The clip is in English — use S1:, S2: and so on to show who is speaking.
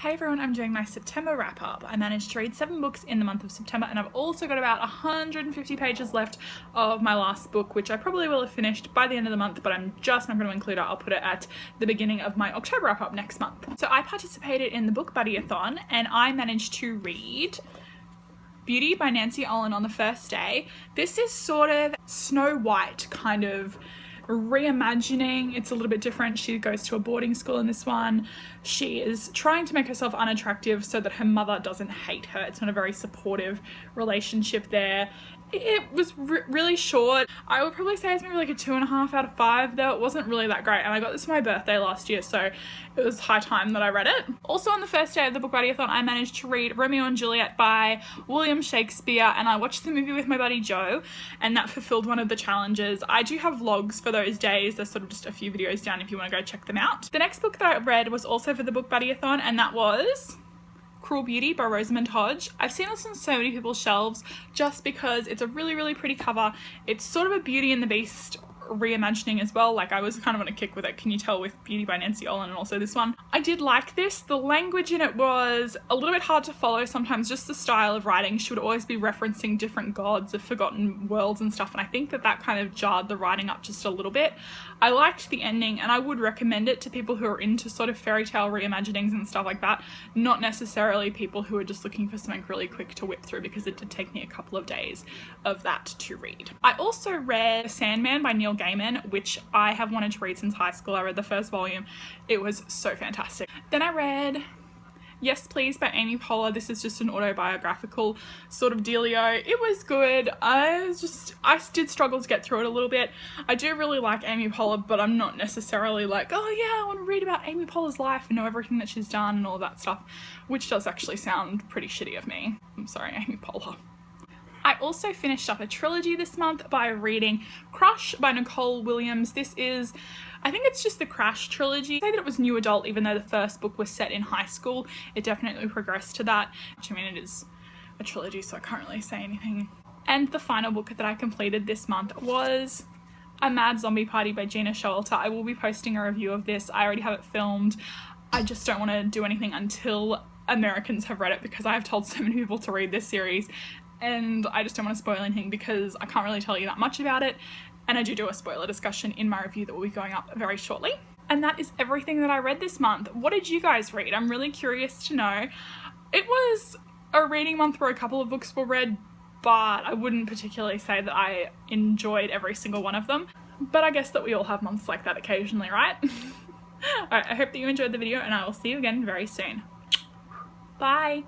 S1: Hey everyone, I'm doing my September wrap up. I managed to read 7 books in the month of September, and I've also got about 150 pages left of my last book, which I probably will have finished by the end of the month, but I'm just not going to include it. I'll put it at the beginning of my October wrap up next month. So I participated in the book buddy-a-thon and I managed to read Beauty by Nancy Olin on the first day. This is sort of Snow White kind of reimagining. It's a little bit different. She goes to a boarding school in this one. She is trying to make herself unattractive so that her mother doesn't hate her. It's not a very supportive relationship there. It was really short. I would probably say it's maybe like a 2.5 out of 5, though it wasn't really that great, and I got this for my birthday last year, so it was high time that I read it. Also on the first day of the book buddy-a-thon, I managed to read Romeo and Juliet by William Shakespeare, and I watched the movie with my buddy Joe, and that fulfilled one of the challenges. I do have vlogs for those days. There's sort of just a few videos down if you want to go check them out. The next book that I read was also for the book buddy-a-thon, and that was Cruel Beauty by Rosamund Hodge. I've seen this on so many people's shelves just because it's a really pretty cover. It's sort of a Beauty and the Beast reimagining as well. Like, I was kind of on a kick with it, can you tell, with Beauty by Nancy Olin and also this one. I did like this. The language in it was a little bit hard to follow sometimes, just the style of writing. She would always be referencing different gods of forgotten worlds and stuff, and I think that that kind of jarred the writing up just a little bit. I liked the ending, and I would recommend it to people who are into sort of fairy tale reimaginings and stuff like that, not necessarily people who are just looking for something really quick to whip through, because it did take me a couple of days of that to read. I also read Sandman by Neil Gaiman, which I have wanted to read since high school. I read the first volume. It was so fantastic. Then I read Yes Please by Amy Poehler. This is just an autobiographical sort of dealio. It was good. I did struggle to get through it a little bit. I do really like Amy Poehler, but I'm not necessarily like, oh yeah, I want to read about Amy Poehler's life and know everything that she's done and all that stuff, which does actually sound pretty shitty of me. I'm sorry, Amy Poehler. I also finished up a trilogy this month by reading Crush by Nicole Williams. This is, I think it's just the Crash trilogy. I say that it was new adult even though the first book was set in high school. It definitely progressed to that. I mean, it is a trilogy, so I can't really say anything. And the final book that I completed this month was A Mad Zombie Party by Gina Showalter. I will be posting a review of this. I already have it filmed. I just don't want to do anything until Americans have read it, because I have told so many people to read this series, and I just don't want to spoil anything because I can't really tell you that much about it, and I do a spoiler discussion in my review that will be going up very shortly. And that is everything that I read this month. What did you guys read? I'm really curious to know. It was a reading month where a couple of books were read, but I wouldn't particularly say that I enjoyed every single one of them, but I guess that we all have months like that occasionally, right? Alright, I hope that you enjoyed the video, and I will see you again very soon. Bye!